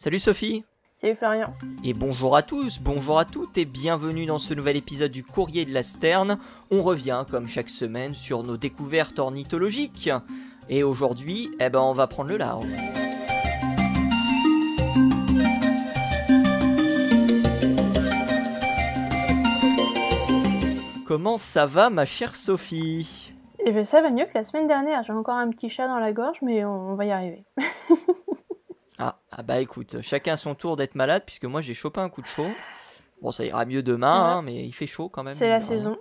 Salut Sophie. Salut Florian. Et bonjour à tous, bonjour à toutes et bienvenue dans ce nouvel épisode du Courrier de la Sterne. On revient comme chaque semaine sur nos découvertes ornithologiques. Et aujourd'hui, on va prendre le large. Comment ça va ma chère Sophie ? Eh bien ça va mieux que la semaine dernière, j'ai encore un petit chat dans la gorge mais on va y arriver. Ah bah écoute, chacun son tour d'être malade puisque moi j'ai chopé un coup de chaud. Bon ça ira mieux demain, mais il fait chaud quand même. C'est la saison.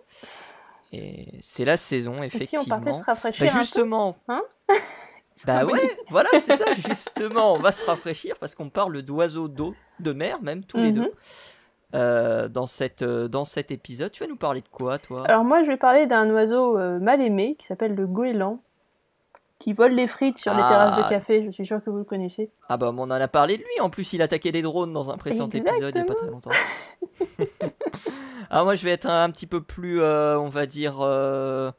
Et c'est la saison effectivement. Et si on partait se rafraîchir justement, un peu, hein? Bah ouais, voilà c'est ça justement, on va se rafraîchir parce qu'on parle d'oiseaux d'eau, de mer même tous les deux. Dans cet épisode, tu vas nous parler de quoi toi ? Alors moi je vais parler d'un oiseau mal aimé qui s'appelle le goéland, qui vole les frites sur les terrasses de café, je suis sûre que vous le connaissez. Ah bah on en a parlé de lui, en plus il attaquait les drones dans un précédent épisode il n'y a pas très longtemps. Alors moi je vais être un petit peu plus, on va dire, un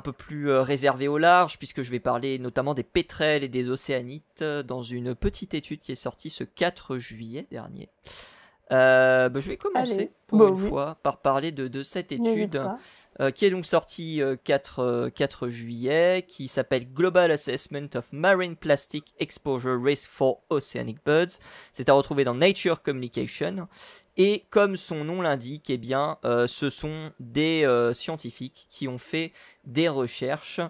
peu plus réservé au large, puisque je vais parler notamment des pétrels et des océanites dans une petite étude qui est sortie ce 4 juillet dernier. Je vais commencer fois par parler de cette étude qui est donc sortie 4 juillet, qui s'appelle Global Assessment of Marine Plastic Exposure Risk for Oceanic Birds. C'est à retrouver dans Nature Communication. Et comme son nom l'indique, eh bien, ce sont des scientifiques qui ont fait des recherches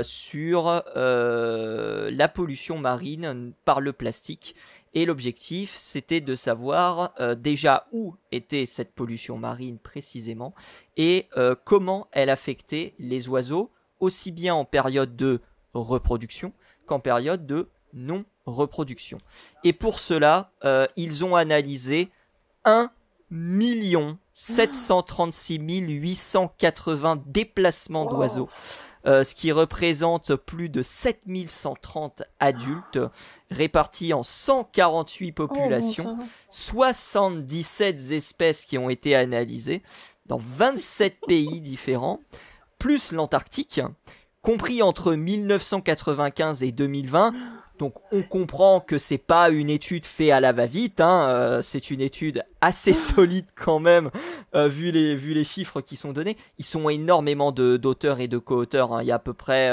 sur la pollution marine par le plastique. Et l'objectif, c'était de savoir déjà où était cette pollution marine précisément et comment elle affectait les oiseaux, aussi bien en période de reproduction qu'en période de non-reproduction. Et pour cela, ils ont analysé 1 736 880 déplacements d'oiseaux. Ce qui représente plus de 7130 adultes répartis en 148 populations, 77 espèces qui ont été analysées dans 27 pays différents, plus l'Antarctique, compris entre 1995 et 2020. Donc on comprend que c'est pas une étude faite à la va-vite, c'est une étude assez solide quand même, vu les chiffres qui sont donnés. Ils sont énormément d'auteurs et de co-auteurs, Il y a à peu près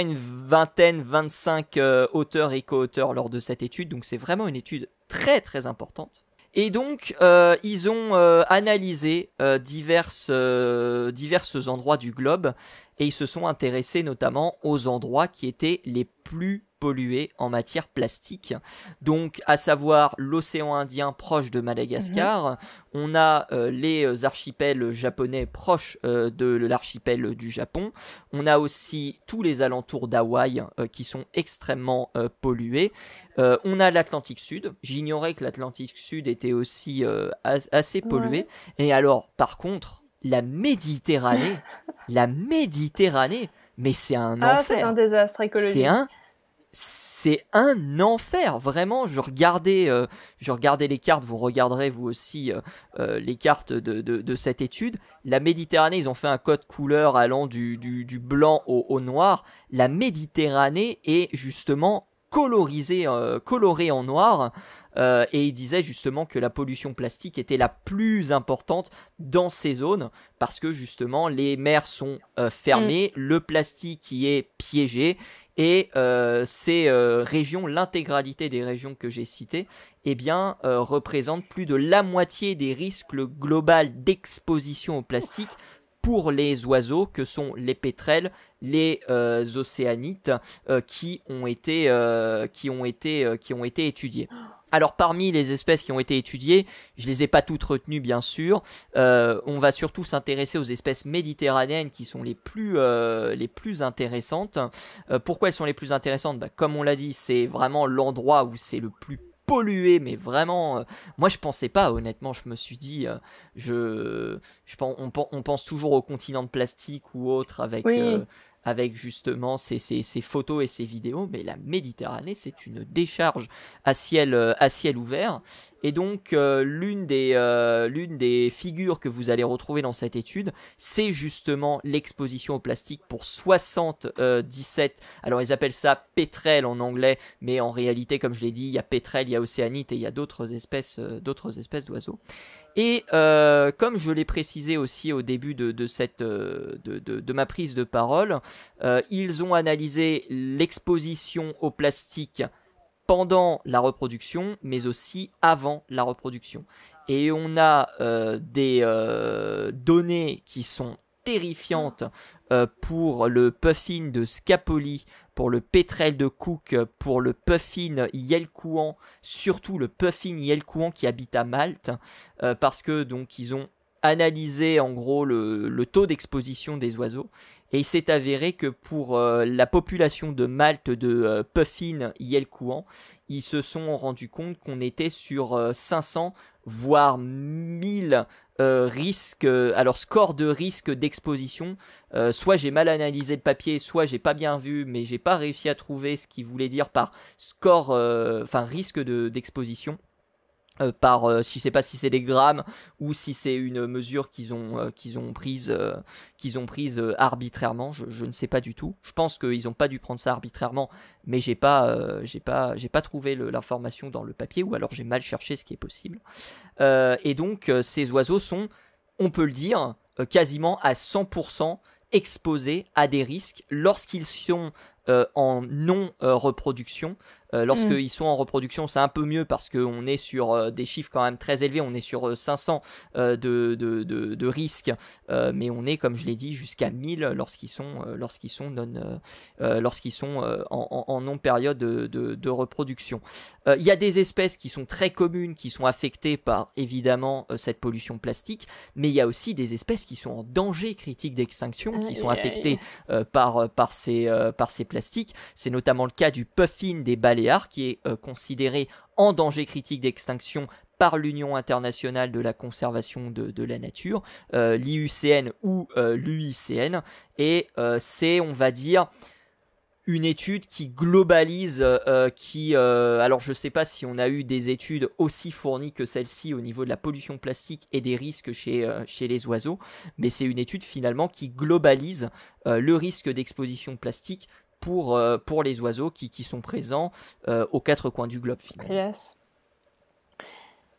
une vingtaine, 25 auteurs et co-auteurs lors de cette étude, donc c'est vraiment une étude très très importante. Et donc ils ont analysé divers endroits du globe et ils se sont intéressés notamment aux endroits qui étaient les plus pollués en matière plastique, donc à savoir l'océan Indien proche de Madagascar, on a les archipels japonais proches de l'archipel du Japon, on a aussi tous les alentours d'Hawaï qui sont extrêmement pollués, on a l'Atlantique Sud, j'ignorais que l'Atlantique Sud était aussi assez pollué, et alors par contre la Méditerranée, mais c'est un enfer. C'est un désastre écologique. C'est un enfer, vraiment. Je regardais les cartes, vous regarderez vous aussi les cartes de cette étude. La Méditerranée, ils ont fait un code couleur allant du blanc au noir. La Méditerranée est justement colorée en noir. Et il disait justement que la pollution plastique était la plus importante dans ces zones parce que justement les mers sont fermées, le plastique y est piégé et ces régions, l'intégralité des régions que j'ai citées, représentent plus de la moitié des risques global d'exposition au plastique pour les oiseaux que sont les pétrels, les océanites qui ont été étudiés. Alors parmi les espèces qui ont été étudiées, je les ai pas toutes retenues bien sûr, on va surtout s'intéresser aux espèces méditerranéennes qui sont les plus intéressantes. Pourquoi elles sont les plus intéressantes ? Comme on l'a dit, c'est vraiment l'endroit où c'est le plus pollué, mais vraiment, moi je pensais pas, honnêtement, je me suis dit, on pense toujours au continent de plastique ou autre avec justement ces photos et ces vidéos, mais la Méditerranée c'est une décharge à ciel ouvert Et donc l'une des figures que vous allez retrouver dans cette étude, c'est justement l'exposition au plastique pour 77, alors ils appellent ça pétrel en anglais, mais en réalité, comme je l'ai dit, il y a pétrel, il y a océanite et il y a d'autres espèces d'oiseaux. Et comme je l'ai précisé aussi au début de ma prise de parole, ils ont analysé l'exposition au plastique pendant la reproduction, mais aussi avant la reproduction. Et on a des données qui sont terrifiantes pour le puffin de Scapoli, pour le pétrel de Cook, pour le puffin yelkouan, surtout le puffin yelkouan qui habite à Malte, parce que donc ils ont analysé en gros le taux d'exposition des oiseaux. Et il s'est avéré que pour la population de Malte de puffin yelkouan, ils se sont rendus compte qu'on était sur 500 voire 1000 risques, alors score de risque d'exposition. Soit j'ai mal analysé le papier, soit j'ai pas bien vu, mais j'ai pas réussi à trouver ce qu'il voulait dire par score, risque d'exposition. Je sais pas si c'est des grammes ou si c'est une mesure qu'ils ont prise arbitrairement, je ne sais pas du tout. Je pense qu'ils n'ont pas dû prendre ça arbitrairement, mais j'ai pas trouvé l'information dans le papier, ou alors j'ai mal cherché, ce qui est possible. Et donc ces oiseaux sont, on peut le dire, quasiment à 100% exposés à des risques lorsqu'ils sont en non-reproduction. Lorsqu'ils sont en reproduction, c'est un peu mieux parce qu'on est sur des chiffres quand même très élevés. On est sur 500 de risques, mais on est, comme je l'ai dit, jusqu'à 1000 lorsqu'ils sont en non-période de reproduction. Il y a des espèces qui sont très communes, qui sont affectées par, évidemment, cette pollution plastique, mais il y a aussi des espèces qui sont en danger critique d'extinction, qui sont affectées par ces plastiques. C'est notamment le cas du puffin des Baléares, qui est considéré en danger critique d'extinction par l'Union internationale de la conservation de la nature, l'IUCN ou l'UICN, et c'est, on va dire, une étude qui globalise, alors je ne sais pas si on a eu des études aussi fournies que celle-ci au niveau de la pollution plastique et des risques chez les oiseaux, mais c'est une étude finalement qui globalise le risque d'exposition plastique pour les oiseaux qui sont présents aux quatre coins du globe finalement.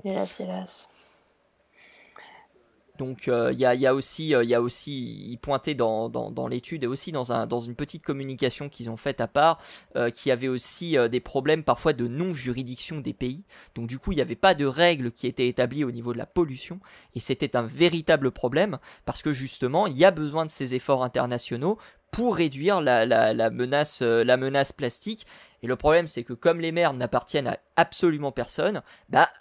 Hélas. Donc il y a aussi, il pointait dans l'étude et aussi dans une petite communication qu'ils ont faite à part, qu'il y avait aussi des problèmes parfois de non-juridiction des pays. Donc du coup il n'y avait pas de règles qui étaient établies au niveau de la pollution, et c'était un véritable problème parce que justement il y a besoin de ces efforts internationaux pour réduire la menace plastique. Et le problème, c'est que comme les mers n'appartiennent à absolument personne,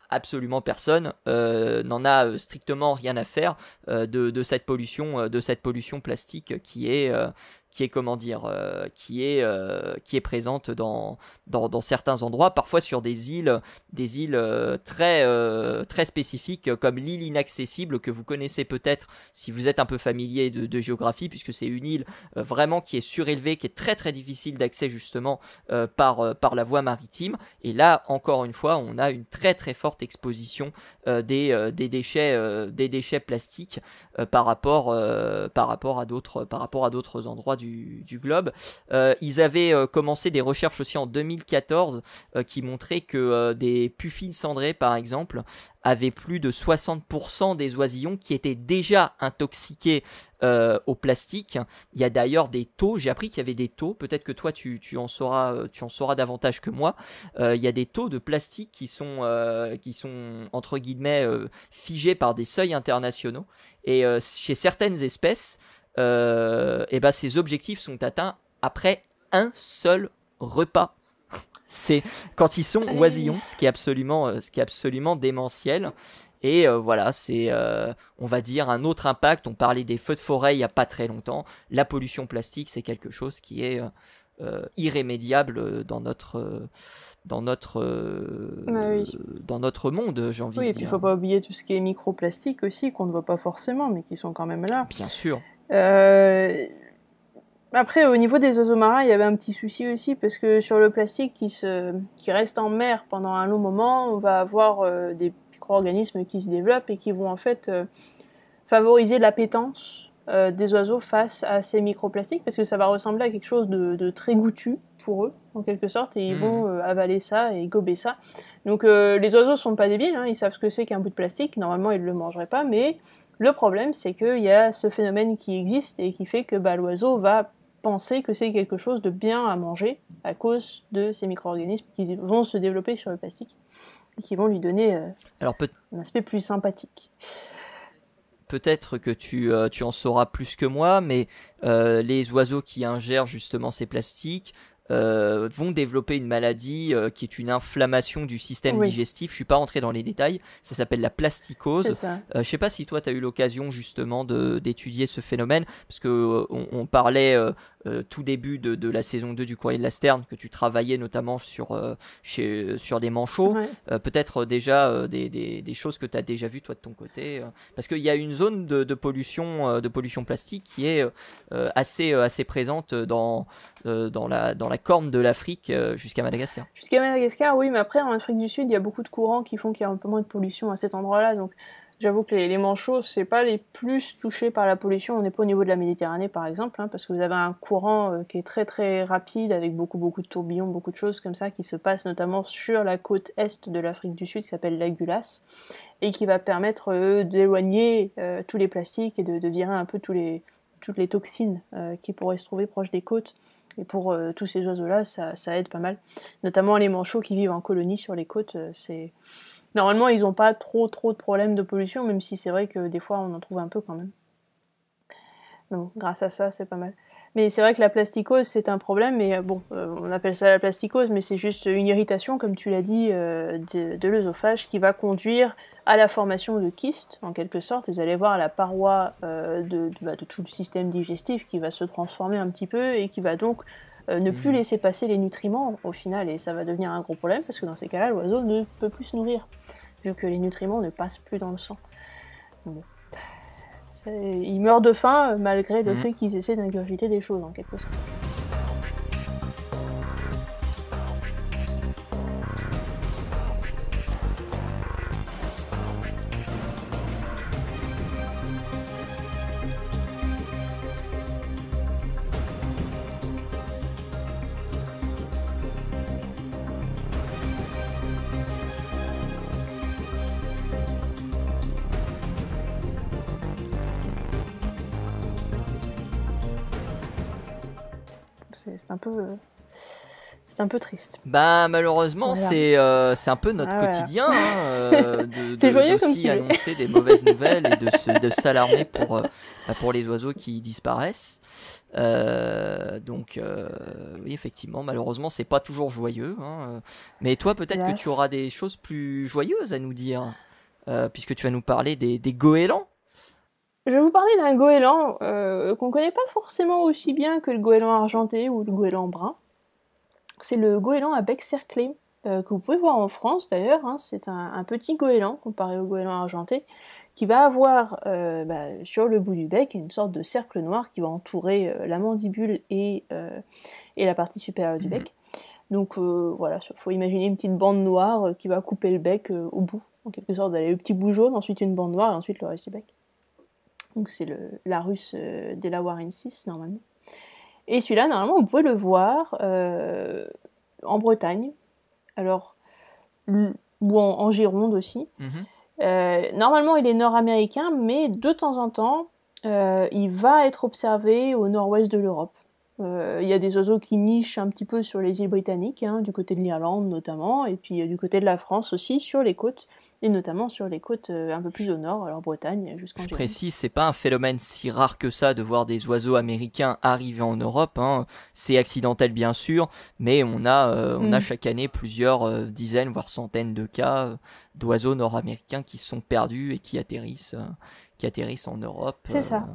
absolument personne n'en a strictement rien à faire de cette pollution plastique qui est présente dans certains endroits, parfois sur des îles très spécifiques, comme l'île inaccessible que vous connaissez peut-être si vous êtes un peu familier de géographie, puisque c'est une île vraiment qui est surélevée, qui est très très difficile d'accès justement par la voie maritime. Et là encore une fois, on a une très très forte exposition des déchets plastiques par rapport à d'autres endroits du globe. Ils avaient commencé des recherches aussi en 2014 qui montraient que des puffins cendrés par exemple avaient plus de 60% des oisillons qui étaient déjà intoxiqués au plastique. Il y a d'ailleurs des taux, j'ai appris qu'il y avait des taux, peut-être que toi tu en sauras davantage que moi. Il y a des taux de plastique qui sont entre guillemets figés par des seuils internationaux, et chez certaines espèces ces objectifs sont atteints après un seul repas. C'est quand ils sont oisillons, ce qui est absolument démentiel. Et voilà, c'est on va dire un autre impact. On parlait des feux de forêt il n'y a pas très longtemps. La pollution plastique, c'est quelque chose qui est irrémédiable dans notre monde, j'ai envie de dire. Oui, et puis il ne faut pas oublier tout ce qui est microplastique aussi, qu'on ne voit pas forcément, mais qui sont quand même là. Bien sûr. Après, au niveau des oiseaux marins, il y avait un petit souci aussi, parce que sur le plastique qui reste en mer pendant un long moment, on va avoir des micro-organismes qui se développent et qui vont en fait favoriser l'appétence des oiseaux face à ces microplastiques, parce que ça va ressembler à quelque chose de très goûtu pour eux, en quelque sorte, et ils vont avaler ça et gober ça. Donc les oiseaux sont pas débiles, hein, ils savent ce que c'est qu'un bout de plastique, normalement ils le mangeraient pas, mais le problème c'est qu'il y a ce phénomène qui existe et qui fait que l'oiseau va penser que c'est quelque chose de bien à manger à cause de ces micro-organismes qui vont se développer sur le plastique et qui vont lui donner un aspect plus sympathique. Peut-être que tu en sauras plus que moi, mais les oiseaux qui ingèrent justement ces plastiques vont développer une maladie qui est une inflammation du système digestif. Je suis pas rentré dans les détails, ça s'appelle la plasticose. Je sais pas si toi tu as eu l'occasion justement d'étudier ce phénomène, parce que on parlait tout début de la saison 2 du Courrier de la Sterne, que tu travaillais notamment sur des manchots. Peut-être déjà des choses que tu as déjà vues toi de ton côté, parce qu'il y a une zone de pollution plastique qui est assez présente dans la corne de l'Afrique jusqu'à Madagascar. Jusqu'à Madagascar, oui, mais après en Afrique du Sud, il y a beaucoup de courants qui font qu'il y a un peu moins de pollution à cet endroit-là, donc j'avoue que les manchots, c'est pas les plus touchés par la pollution. On n'est pas au niveau de la Méditerranée, par exemple, hein, parce que vous avez un courant qui est très très rapide, avec beaucoup de tourbillons, beaucoup de choses comme ça, qui se passent notamment sur la côte est de l'Afrique du Sud, qui s'appelle l'Agulas, et qui va permettre d'éloigner tous les plastiques et de virer un peu toutes les toxines qui pourraient se trouver proches des côtes. Et pour tous ces oiseaux-là, ça aide pas mal. Notamment les manchots qui vivent en colonie sur les côtes, Normalement, ils n'ont pas trop de problèmes de pollution, même si c'est vrai que des fois, on en trouve un peu quand même. Donc, grâce à ça, c'est pas mal. Mais c'est vrai que la plasticose, c'est un problème, mais on appelle ça la plasticose, mais c'est juste une irritation, comme tu l'as dit, de l'œsophage, qui va conduire à la formation de kystes, en quelque sorte. Vous allez voir la paroi de tout le système digestif qui va se transformer un petit peu, et qui va donc ne plus laisser passer les nutriments au final, et ça va devenir un gros problème, parce que dans ces cas-là, l'oiseau ne peut plus se nourrir, vu que les nutriments ne passent plus dans le sang. Bon. Ils meurent de faim malgré le fait qu'ils essaient d'ingurgiter des choses, en quelque sorte. C'est un peu triste. Malheureusement, voilà. C'est un peu notre quotidien c'est joyeux aussi annoncer des mauvaises nouvelles et de s'alarmer pour les oiseaux qui disparaissent. Donc oui, effectivement, malheureusement, c'est pas toujours joyeux. Mais toi, peut-être que tu auras des choses plus joyeuses à nous dire, puisque tu vas nous parler des goélands. Je vais vous parler d'un goéland qu'on connaît pas forcément aussi bien que le goéland argenté ou le goéland brun. C'est le goéland à bec cerclé, que vous pouvez voir en France d'ailleurs. C'est un petit goéland comparé au goéland argenté, qui va avoir sur le bout du bec une sorte de cercle noir qui va entourer la mandibule et la partie supérieure du bec. Donc voilà, il faut imaginer une petite bande noire qui va couper le bec au bout, en quelque sorte. Vous avez le petit bout jaune, ensuite une bande noire et ensuite le reste du bec. Donc c'est l'Arus delawarensis normalement. Et celui-là, normalement, vous pouvez le voir en Bretagne, alors, ou en Gironde aussi. Normalement, il est nord-américain, mais de temps en temps, il va être observé au nord-ouest de l'Europe. Il y a des oiseaux qui nichent un petit peu sur les îles britanniques, du côté de l'Irlande notamment, et puis du côté de la France aussi, sur les côtes, et notamment sur les côtes un peu plus au nord, alors Bretagne jusqu'en Gironde. Je précise, c'est pas un phénomène si rare que ça de voir des oiseaux américains arriver en Europe. C'est accidentel bien sûr, mais on a chaque année plusieurs dizaines, voire centaines de cas d'oiseaux nord-américains qui sont perdus et qui atterrissent en Europe. C'est ça.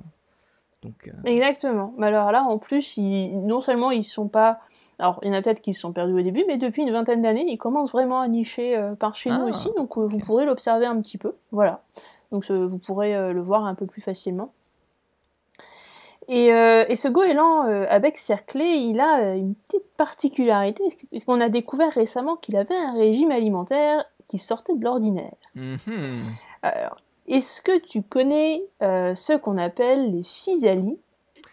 Donc, Exactement. Mais alors là, en plus, non seulement ils sont pas... Alors, il y en a peut-être qui se sont perdus au début, mais depuis une vingtaine d'années, ils commencent vraiment à nicher par chez nous aussi, donc vous pourrez l'observer un petit peu. Voilà. Donc, vous pourrez le voir un peu plus facilement. Et ce goéland à bec cerclé, il a une petite particularité, qu'on a découvert récemment qu'il avait un régime alimentaire qui sortait de l'ordinaire. Alors, est-ce que tu connais ce qu'on appelle les physalie,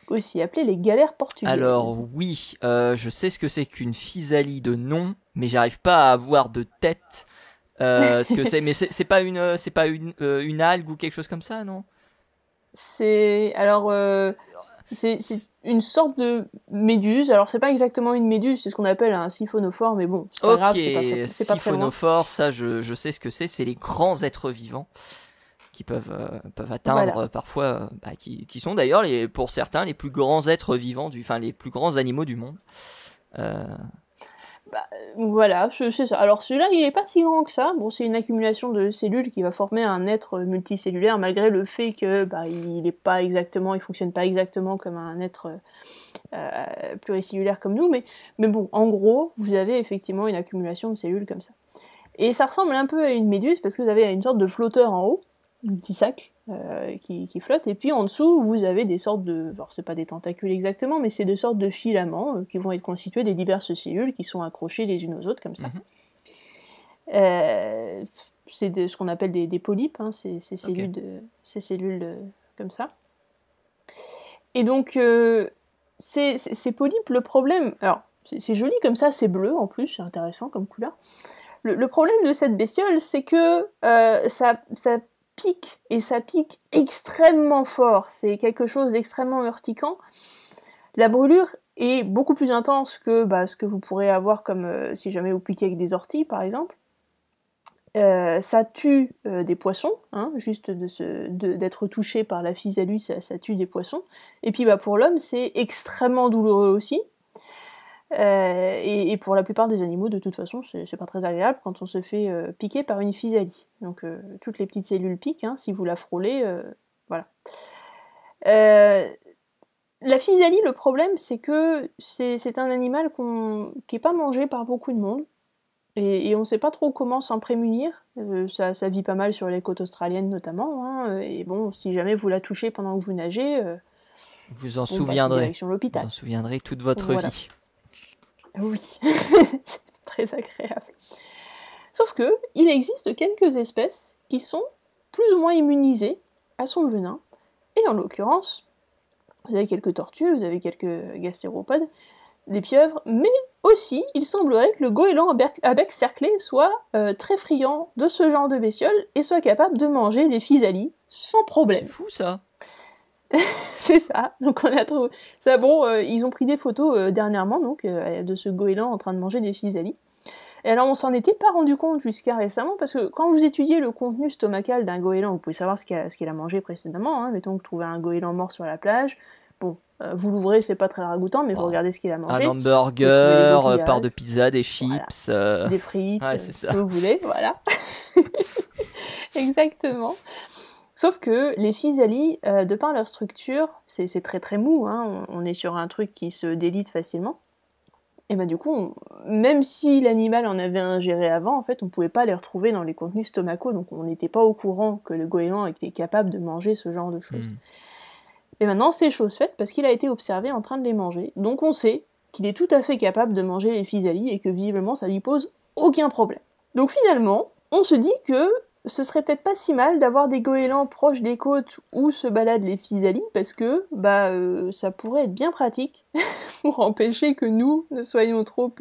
aussi appelés les galères portugaises? Alors oui, je sais ce que c'est qu'une physalie de nom, mais j'arrive pas à avoir de tête ce que c'est. Mais c'est pas une algue ou quelque chose comme ça, non? C'est une sorte de méduse. Alors c'est pas exactement une méduse, c'est ce qu'on appelle un siphonophore, mais bon, c'est pas grave, c'est pas très loin. Siphonophore, ça je sais ce que c'est les grands êtres vivants qui peuvent atteindre parfois, qui sont d'ailleurs pour certains les plus grands êtres vivants, les plus grands animaux du monde. Voilà, c'est ça. Alors celui-là, il est pas si grand que ça. Bon, c'est une accumulation de cellules qui va former un être multicellulaire, malgré le fait que il fonctionne pas exactement comme un être pluricellulaire comme nous, mais bon, en gros, vous avez effectivement une accumulation de cellules comme ça. Et ça ressemble un peu à une méduse parce que vous avez une sorte de flotteur en haut, un petit sac qui flotte, et puis en dessous, vous avez des sortes de... Alors, c'est pas des tentacules exactement, mais c'est des sortes de filaments qui vont être constitués des diverses cellules qui sont accrochées les unes aux autres, comme ça. C'est ce qu'on appelle des polypes, hein, ces cellules comme ça. Et donc, ces polypes, le problème... Alors, c'est joli comme ça, c'est bleu en plus, c'est intéressant comme couleur. Le problème de cette bestiole, c'est que ça pique, et ça pique extrêmement fort. C'est quelque chose d'extrêmement urticant. La brûlure est beaucoup plus intense que ce que vous pourrez avoir comme si jamais vous piquez avec des orties, par exemple. Ça tue des poissons, hein, juste d'être touché par la physalie, ça tue des poissons. Et puis pour l'homme, c'est extrêmement douloureux aussi. Et pour la plupart des animaux, de toute façon, c'est pas très agréable quand on se fait piquer par une physalie. Donc toutes les petites cellules piquent, hein, si vous la frôlez, voilà. La physalie, le problème, c'est que c'est un animal qui est pas mangé par beaucoup de monde, et on sait pas trop comment s'en prémunir. Ça vit pas mal sur les côtes australiennes notamment, hein, et bon, si jamais vous la touchez pendant que vous nagez, vous en souviendrez. direction l'hôpital. Vous en souviendrez toute votre vie. Oui, c'est très agréable. Sauf que, il existe quelques espèces qui sont plus ou moins immunisées à son venin, et en l'occurrence, vous avez quelques tortues, vous avez quelques gastéropodes, des pieuvres, mais aussi, il semblerait que le goéland à bec cerclé soit très friand de ce genre de bestioles, et soit capable de manger des physalies sans problème. C'est fou ça. C'est ça, donc on a trouvé ça. Bon, ils ont pris des photos dernièrement donc de ce goéland en train de manger des physalies. Et alors on s'en était pas rendu compte jusqu'à récemment, parce que quand vous étudiez le contenu stomacal d'un goéland, vous pouvez savoir ce qu'il a mangé précédemment, hein. Mettons que vous trouvez un goéland mort sur la plage, bon, vous l'ouvrez, c'est pas très ragoûtant, mais vous regardez ce qu'il a mangé. Un hamburger, part de pizza, des chips... Voilà. Des frites, ce que vous voulez, voilà. Exactement. Sauf que les physalies, de par leur structure, c'est très très mou, hein, on est sur un truc qui se délite facilement. Et du coup, même si l'animal en avait ingéré avant, en fait, on pouvait pas les retrouver dans les contenus stomacaux, donc on n'était pas au courant que le goéland était capable de manger ce genre de choses. Et maintenant, c'est chose faite parce qu'il a été observé en train de les manger. Donc on sait qu'il est tout à fait capable de manger les physalies et que visiblement ça lui pose aucun problème. Donc finalement, on se dit que ce serait peut-être pas si mal d'avoir des goélands proches des côtes où se baladent les physalies, parce que ça pourrait être bien pratique pour empêcher que nous ne soyons trop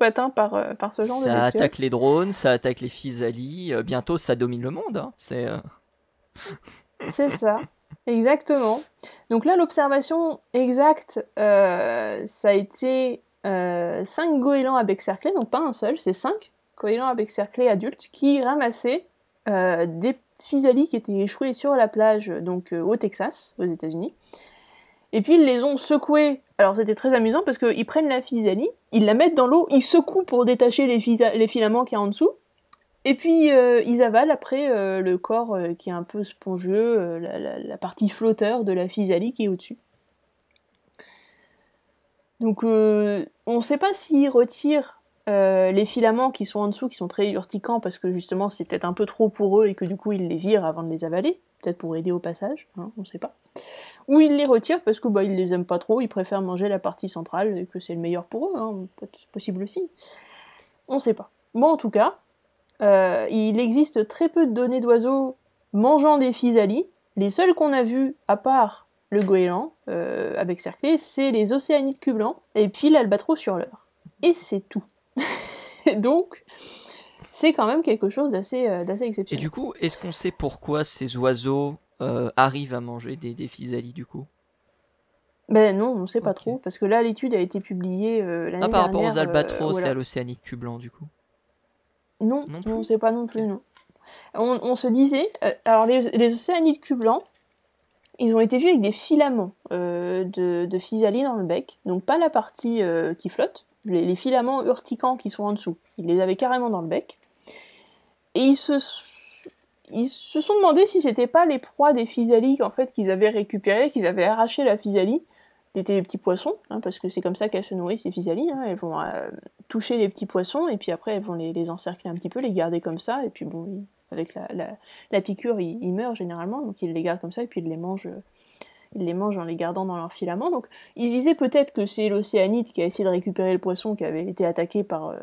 atteints par ce genre de bestioles. Ça attaque les drones, ça attaque les physalies, bientôt ça domine le monde. Hein. C'est ça, exactement. Donc là, l'observation exacte, ça a été 5 goélands à bec cerclé, donc pas un seul, c'est 5 goélands à bec cerclé adultes qui ramassaient des physalies qui étaient échouées sur la plage, donc au Texas, aux États-Unis. Et puis ils les ont secouées. Alors c'était très amusant parce qu'ils prennent la physalie, ils la mettent dans l'eau, ils secouent pour détacher les filaments qu'il y a en dessous, et puis ils avalent après le corps qui est un peu spongieux, la partie flotteur de la physalie qui est au-dessus. Donc on ne sait pas s'ils retirent les filaments qui sont en dessous, qui sont très urticants, parce que justement c'est peut-être un peu trop pour eux et que du coup ils les virent avant de les avaler, peut-être pour aider au passage, hein, on ne sait pas. ou ils les retirent parce que ils les aiment pas trop, ils préfèrent manger la partie centrale et que c'est le meilleur pour eux, hein, c'est possible aussi. On sait pas. Bon, en tout cas, il existe très peu de données d'oiseaux mangeant des physalies. Les seuls qu'on a vus, à part le goéland avec cerclé, c'est les océanides cul blanc et puis l'albatros hurleur. Et c'est tout. Donc, c'est quand même quelque chose d'assez exceptionnel. Et du coup, est-ce qu'on sait pourquoi ces oiseaux arrivent à manger des physalies du coup? Ben non, on ne sait pas trop, parce que là, l'étude a été publiée l'année dernière. Par rapport aux albatros et à l'océanique cul blanc, du coup? Non, on ne sait pas non plus, non. On se disait... alors, les océanides cul blanc, ils ont été vus avec des filaments de physalie dans le bec, donc pas la partie qui flotte, les filaments urticants qui sont en dessous. Ils les avaient carrément dans le bec. Et ils se sont demandé si c'était pas les proies des physalies en fait, qu'ils avaient récupérées, qu'ils avaient arraché la physalie. C'était les petits poissons, hein, parce que c'est comme ça qu'elles se nourrissent, ces physalies. Hein. Elles vont toucher les petits poissons, et puis après, elles vont les encercler un petit peu, les garder comme ça, et puis bon, avec la piqûre, ils meurent généralement, donc ils les gardent comme ça, et puis ils les mangent en les gardant dans leur filament. Donc ils disaient peut-être que c'est l'océanite qui a essayé de récupérer le poisson qui avait été attaqué par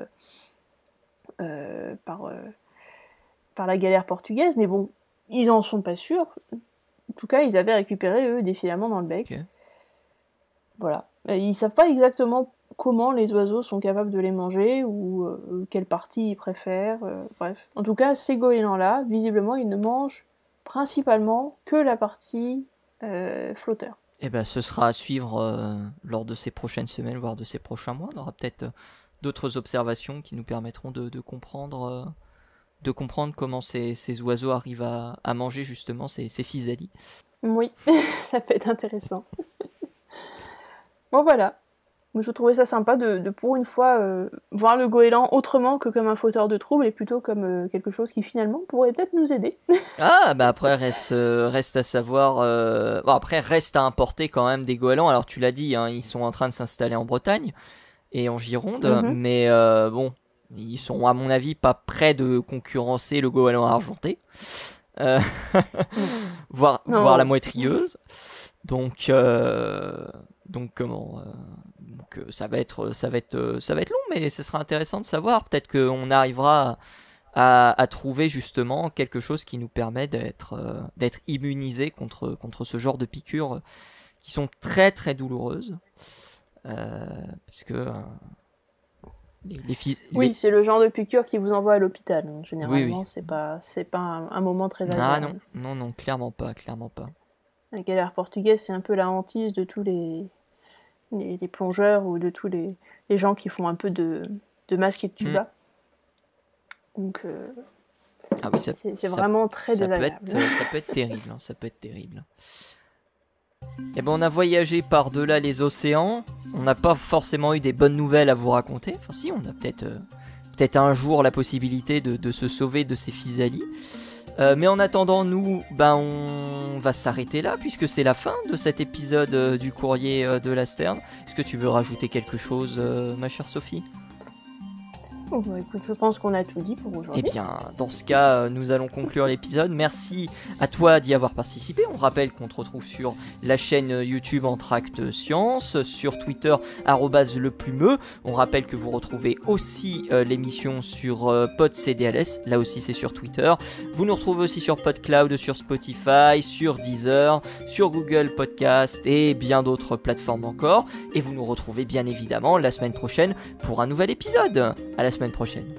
la galère portugaise, mais bon, ils en sont pas sûrs. En tout cas, ils avaient récupéré, eux, des filaments dans le bec. Okay. Voilà. Ils savent pas exactement comment les oiseaux sont capables de les manger, ou quelle partie ils préfèrent, bref. En tout cas, ces goélands-là, visiblement, ils ne mangent principalement que la partie flotteur. Eh ben, ce sera à suivre lors de ces prochaines semaines, voire de ces prochains mois. On aura peut-être d'autres observations qui nous permettront de comprendre comment ces oiseaux arrivent à manger justement ces physalies. Oui, ça peut être intéressant. Bon voilà, je trouvais ça sympa de pour une fois voir le goéland autrement que comme un fauteur de troubles et plutôt comme quelque chose qui finalement pourrait peut-être nous aider. Après reste à savoir, après reste à importer quand même des goélands. Alors tu l'as dit, hein, ils sont en train de s'installer en Bretagne et en Gironde, mais bon, ils sont à mon avis pas près de concurrencer le goéland argenté, voire la moitrieuse. Donc ça va être long, mais ce sera intéressant de savoir. Peut-être qu'on arrivera à trouver justement quelque chose qui nous permet d'être immunisé contre ce genre de piqûres qui sont très très douloureuses, parce que c'est le genre de piqûre qui vous envoie à l'hôpital. Donc, généralement, c'est pas un moment très agréable. Non, clairement pas. La galère portugaise, c'est un peu la hantise de tous les plongeurs ou de tous les gens qui font un peu de masque et de tuba. Donc, c'est vraiment très désagréable. Ça peut être terrible. Et ben, on a voyagé par-delà les océans. On n'a pas forcément eu des bonnes nouvelles à vous raconter. Enfin si, on a peut-être un jour la possibilité de se sauver de ces physalies. Mais en attendant, nous, on va s'arrêter là, puisque c'est la fin de cet épisode du courrier de la Sterne. Est-ce que tu veux rajouter quelque chose, ma chère Sophie ? Écoute, je pense qu'on a tout dit pour aujourd'hui. Eh bien, dans ce cas, nous allons conclure l'épisode. Merci à toi d'y avoir participé. On rappelle qu'on te retrouve sur la chaîne YouTube Entracte Science, sur Twitter @leplumeux. On rappelle que vous retrouvez aussi l'émission sur PodCDLS. Là aussi, c'est sur Twitter. Vous nous retrouvez aussi sur PodCloud, sur Spotify, sur Deezer, sur Google Podcast et bien d'autres plateformes encore. Et vous nous retrouvez bien évidemment la semaine prochaine pour un nouvel épisode. À la semaine prochaine.